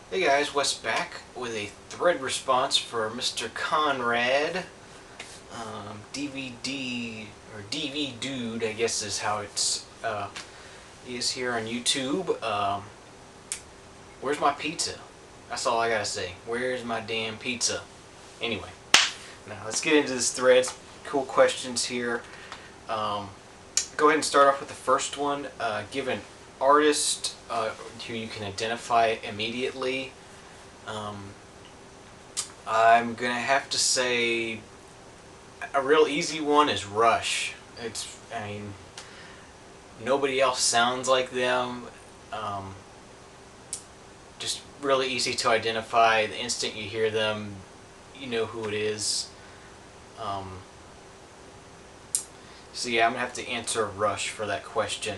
Hey guys, Wes back with a thread response for Mr. Conrad. DVD or Dvdude, I guess is how it's is here on YouTube. Where's my pizza? That's all I gotta say. Where's my damn pizza? Anyway, now let's get into this thread. Cool questions here. Go ahead and start off with the first one. Give an artist who you can identify immediately. Um, I'm gonna have to say a real easy one is Rush. I mean, nobody else sounds like them. Um, just really easy to identify. The instant you hear them, you know who it is. Um, so yeah, I'm gonna have to answer Rush for that question.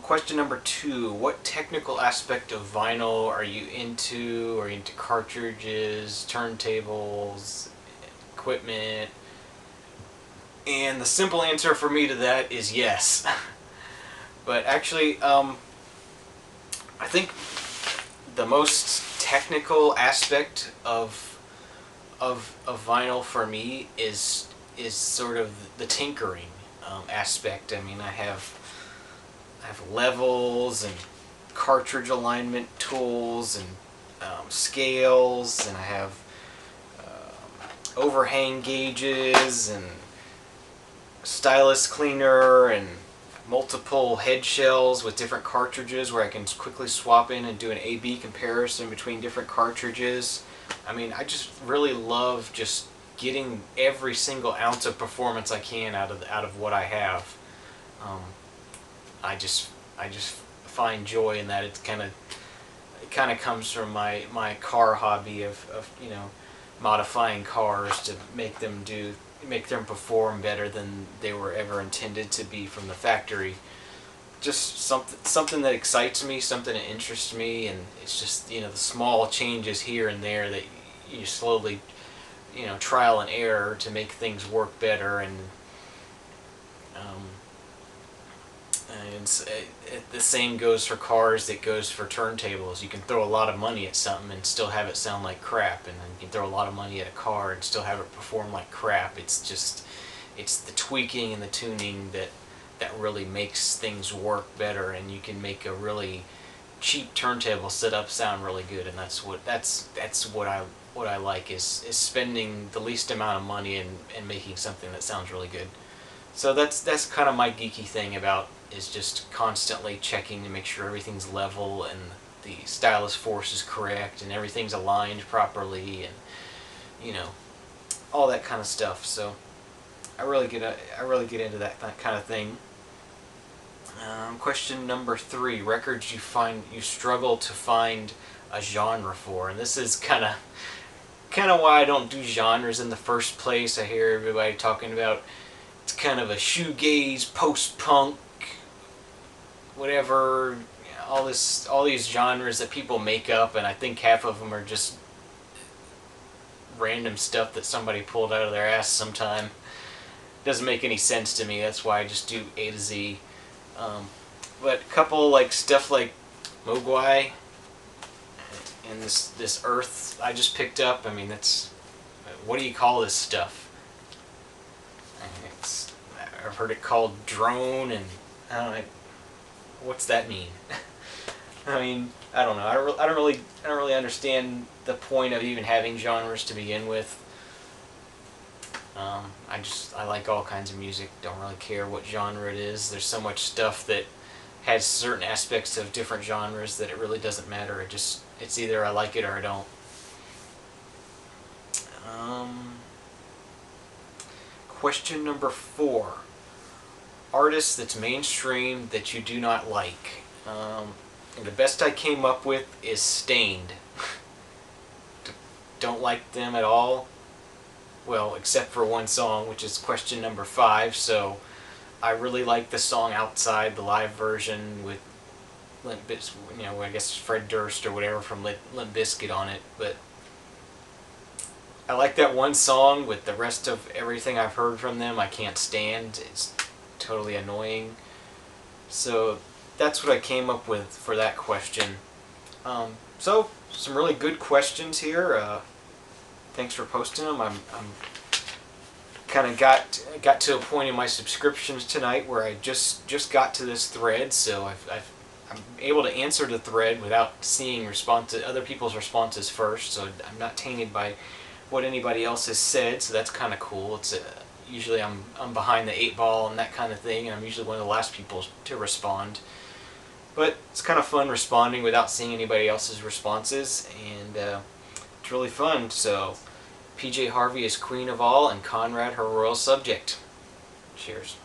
Question number 2, what technical aspect of vinyl are you into? Are you into cartridges, turntables, equipment? And the simple answer for me to that is yes. But actually, I think the most technical aspect of vinyl for me is sort of the tinkering aspect. I mean, I have levels and cartridge alignment tools and scales, and I have overhang gauges and stylus cleaner and multiple head shells with different cartridges where I can quickly swap in and do an A/B comparison between different cartridges. I mean, I just really love just getting every single ounce of performance I can out of what I have. Um, I just find joy in that. It kind of comes from my car hobby of modifying cars to make them perform better than they were ever intended to be from the factory. Just something that excites me, something that interests me, and it's just the small changes here and there that you slowly trial and error to make things work better. Um, the same goes for cars, it goes for turntables. You can throw a lot of money at something and still have it sound like crap, and then you can throw a lot of money at a car and still have it perform like crap. It's the tweaking and the tuning that really makes things work better, and you can make a really cheap turntable setup sound really good. And that's what I like is spending the least amount of money and making something that sounds really good. So that's kind of my geeky thing about is just constantly checking to make sure everything's level and the stylus force is correct and everything's aligned properly, and all that kind of stuff. So I really get into that kind of thing. Question number 3: records you struggle to find a genre for, and this is kind of why I don't do genres in the first place. I hear everybody talking about it's kind of a shoegaze, post-punk, whatever, all these genres that people make up, and I think half of them are just random stuff that somebody pulled out of their ass sometime. Doesn't make any sense to me. That's why I just do A to Z. But a couple like stuff like Mogwai and this Earth I just picked up. I mean, that's, what do you call this stuff? I've heard it called drone, and I don't know, what's that mean? I mean, I don't know. I don't really understand the point of even having genres to begin with. I like all kinds of music. Don't really care what genre it is. There's so much stuff that has certain aspects of different genres that it really doesn't matter. It's either I like it or I don't. Question number 4: artist that's mainstream that you do not like. And the best I came up with is Stained. Don't like them at all. Well, except for one song, which is question number 5. So I really like the song Outside, the live version with Limp Bizkit, I guess Fred Durst or whatever from Limp Bizkit on it. But I like that one song. With the rest of everything I've heard from them, I can't stand. It's totally annoying. So that's what I came up with for that question. So some really good questions here. Thanks for posting them. I'm kind of got to a point in my subscriptions tonight where I just got to this thread, so I'm able to answer the thread without seeing other people's responses first, so I'm not tainted by what anybody else has said. So that's kind of cool. It's usually I'm behind the 8 ball and that kind of thing, and I'm usually one of the last people to respond. But it's kind of fun responding without seeing anybody else's responses, and it's really fun. So PJ Harvey is queen of all, and Conrad her royal subject. Cheers.